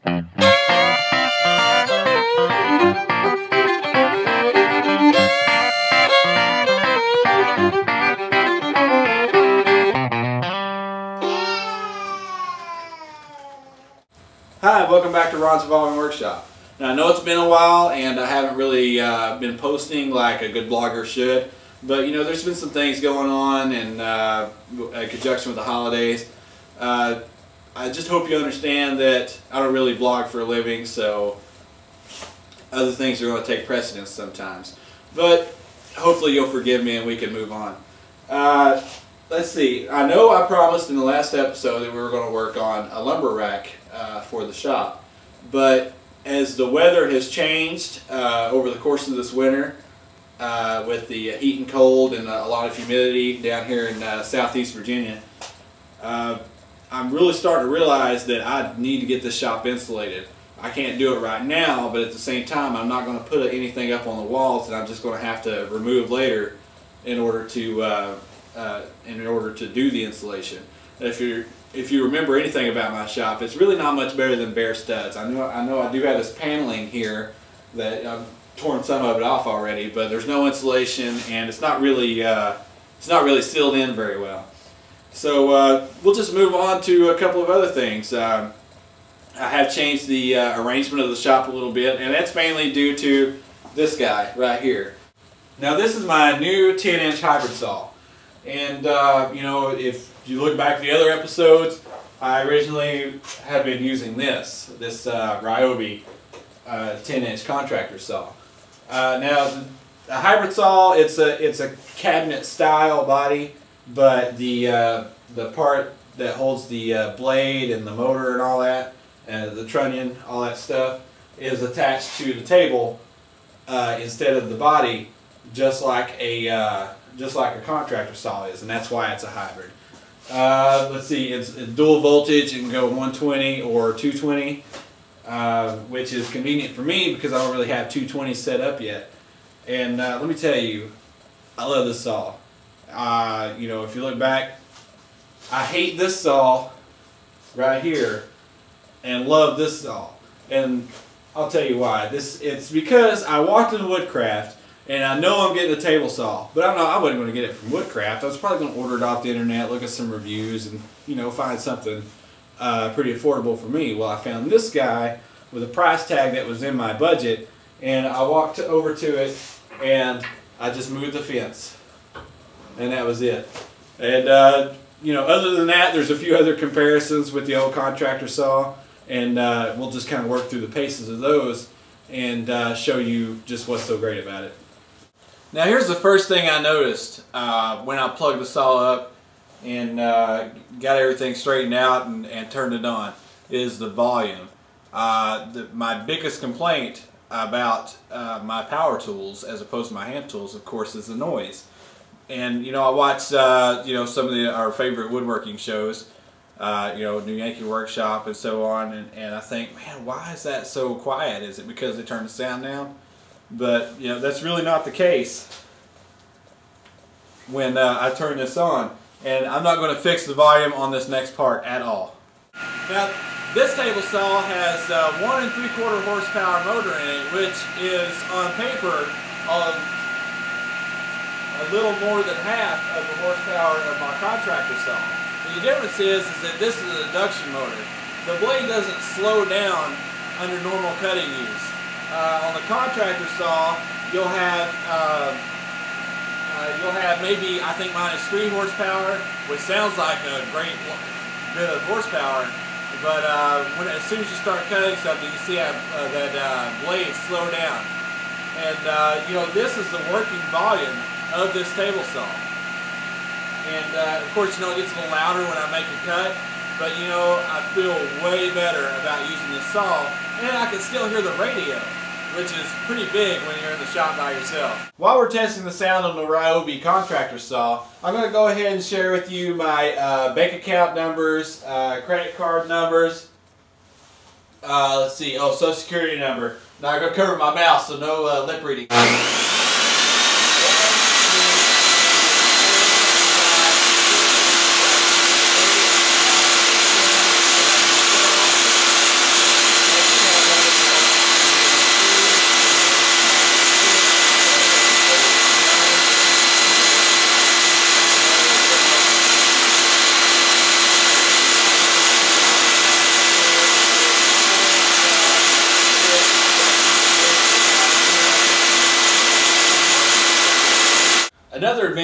Hi, welcome back to Ron's Evolving Workshop. Now I know it's been a while and I haven't really been posting like a good blogger should, but you know there's been some things going on in conjunction with the holidays. I just hope you understand that I don't really blog for a living, so other things are going to take precedence sometimes. But hopefully you'll forgive me and we can move on. Let's see, I know I promised in the last episode that we were going to work on a lumber rack for the shop, but as the weather has changed over the course of this winter with the heat and cold and a lot of humidity down here in southeast Virginia, I'm really starting to realize that I need to get this shop insulated. I can't do it right now, but at the same time I'm not going to put anything up on the walls that I'm just going to have to remove later in order to do the insulation. If you remember anything about my shop, it's really not much better than bare studs. I know I do have this paneling here that I've torn some of it off already, but there's no insulation and it's not really sealed in very well. So we'll just move on to a couple of other things. I have changed the arrangement of the shop a little bit, and that's mainly due to this guy right here. Now this is my new 10-inch hybrid saw. And you know, if you look back at the other episodes, I originally had been using this Ryobi 10-inch contractor saw. Now the hybrid saw, it's a cabinet style body, but the part that holds the blade and the motor and all that, and the trunnion, all that stuff, is attached to the table instead of the body, just like a contractor saw is, and that's why it's a hybrid. Let's see, it's dual voltage. It can go 120 or 220, which is convenient for me because I don't really have 220 set up yet. And let me tell you, I love this saw. You know, if you look back, I hate this saw right here and love this saw. And I'll tell you why. It's because I walked into Woodcraft and I know I'm getting a table saw, but I wasn't going to get it from Woodcraft. I was probably going to order it off the internet, look at some reviews, and you know, find something pretty affordable for me. Well, I found this guy with a price tag that was in my budget, and I walked over to it and I just moved the fence, and that was it. And you know, other than that, there's a few other comparisons with the old contractor saw, and we'll just kind of work through the paces of those and show you just what's so great about it. Now here's the first thing I noticed when I plugged the saw up and got everything straightened out and turned it on, is the volume. My biggest complaint about my power tools as opposed to my hand tools, of course, is the noise. And you know, I watch you know, some of our favorite woodworking shows, you know, New Yankee Workshop and so on, and I think, man, why is that so quiet? Is it because they turned the sound down? But you know, that's really not the case when I turn this on. And I'm not going to fix the volume on this next part at all. Now this table saw has 1 3/4 horsepower motor in it, which is on paper a little more than half of the horsepower of my contractor saw. The difference is that this is an induction motor. The blade doesn't slow down under normal cutting use. On the contractor saw, you'll have maybe, I think mine is 3 horsepower, which sounds like a great bit of horsepower. But as soon as you start cutting something, you see that blade slow down. And you know, this is the working volume of this table saw. And of course, you know, it gets a little louder when I make a cut, but you know, I feel way better about using this saw, and I can still hear the radio, which is pretty big when you're in the shop by yourself. While we're testing the sound on the Ryobi contractor saw, I'm going to go ahead and share with you my bank account numbers, credit card numbers, let's see, oh, social security number. Now I'm going to cover my mouth, so no lip reading.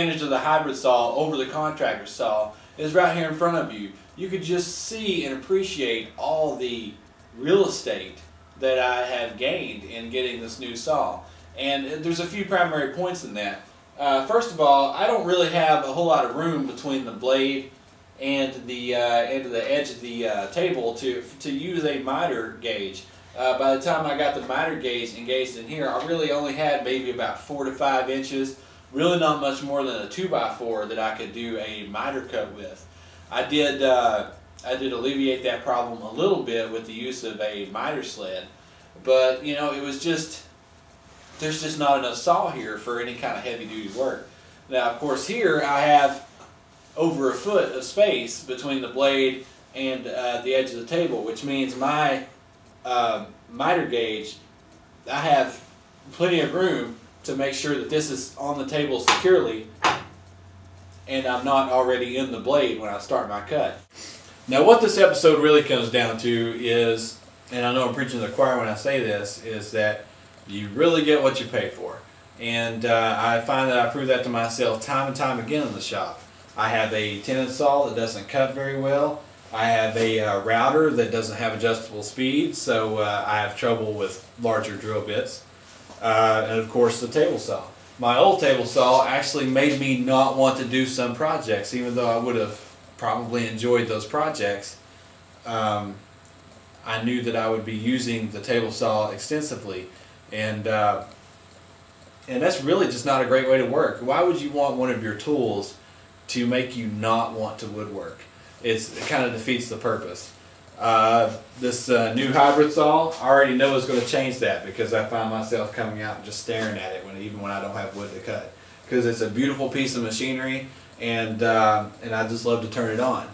advantage of the hybrid saw over the contractor saw is right here in front of you. You could just see and appreciate all the real estate that I have gained in getting this new saw. And there's a few primary points in that. First of all, I don't really have a whole lot of room between the blade and the edge of the table to use a miter gauge. By the time I got the miter gauge engaged in here, I really only had maybe about 4 to 5 inches, really not much more than a 2x4 that I could do a miter cut with. I did alleviate that problem a little bit with the use of a miter sled, but you know, it was just, there's just not enough saw here for any kind of heavy duty work. Now of course here I have over a foot of space between the blade and the edge of the table, which means my miter gauge, I have plenty of room to make sure that this is on the table securely and I'm not already in the blade when I start my cut. Now what this episode really comes down to is, and I know I'm preaching to the choir when I say this, is that you really get what you pay for. And I find that I prove that to myself time and time again in the shop. I have a tenon saw that doesn't cut very well. I have a router that doesn't have adjustable speed, so I have trouble with larger drill bits. And of course the table saw. My old table saw actually made me not want to do some projects, even though I would have probably enjoyed those projects. I knew that I would be using the table saw extensively, and that's really just not a great way to work. Why would you want one of your tools to make you not want to woodwork? It kind of defeats the purpose. This new hybrid saw, I already know is going to change that, because I find myself coming out and just staring at it even when I don't have wood to cut, because it's a beautiful piece of machinery, and I just love to turn it on.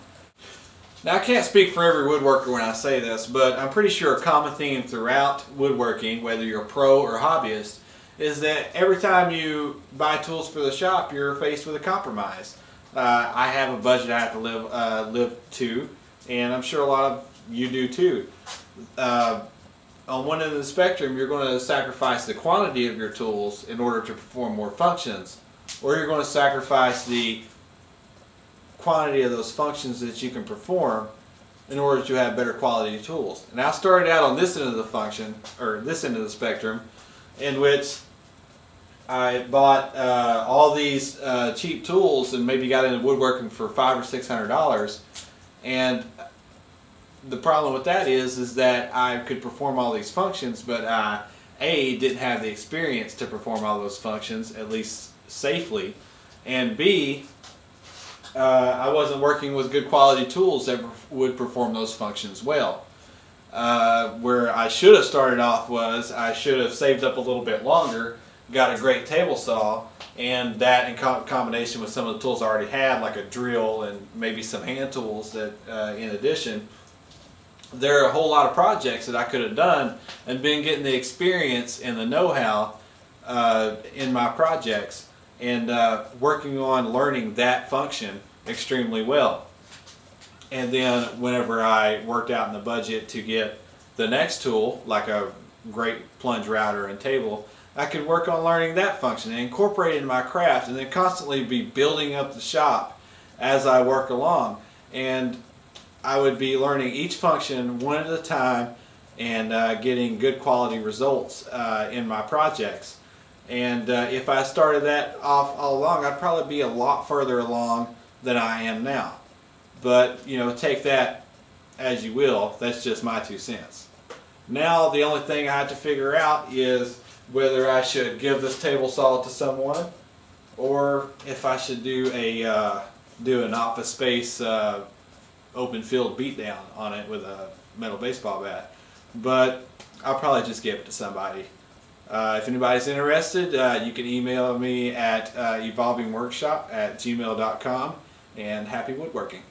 Now I can't speak for every woodworker when I say this, but I'm pretty sure a common theme throughout woodworking, whether you're a pro or hobbyist, is that every time you buy tools for the shop, you're faced with a compromise. I have a budget I have to live to, and I'm sure a lot of you do too. On one end of the spectrum, you're going to sacrifice the quantity of your tools in order to perform more functions, or you're going to sacrifice the quantity of those functions that you can perform in order to have better quality tools. And I started out on this end of the function, or this end of the spectrum, in which I bought all these cheap tools and maybe got into woodworking for $500 or $600, and the problem with that is that I could perform all these functions, but A, didn't have the experience to perform all those functions, at least safely, and B, I wasn't working with good quality tools that would perform those functions well. Where I should have started off was I should have saved up a little bit longer, got a great table saw, and that in combination with some of the tools I already had, like a drill and maybe some hand tools that in addition, there are a whole lot of projects that I could have done and been getting the experience and the know-how in my projects, and working on learning that function extremely well. And then whenever I worked out in the budget to get the next tool, like a great plunge router and table, I could work on learning that function and incorporate it into my craft, and then constantly be building up the shop as I work along. And I would be learning each function one at a time and getting good quality results in my projects. And if I started that off all along, I'd probably be a lot further along than I am now. But, you know, take that as you will. That's just my 2 cents. Now the only thing I have to figure out is whether I should give this table saw to someone, or if I should do an office space open field beatdown on it with a metal baseball bat. But I'll probably just give it to somebody. If anybody's interested, you can email me at evolvingworkshop@gmail.com, and happy woodworking.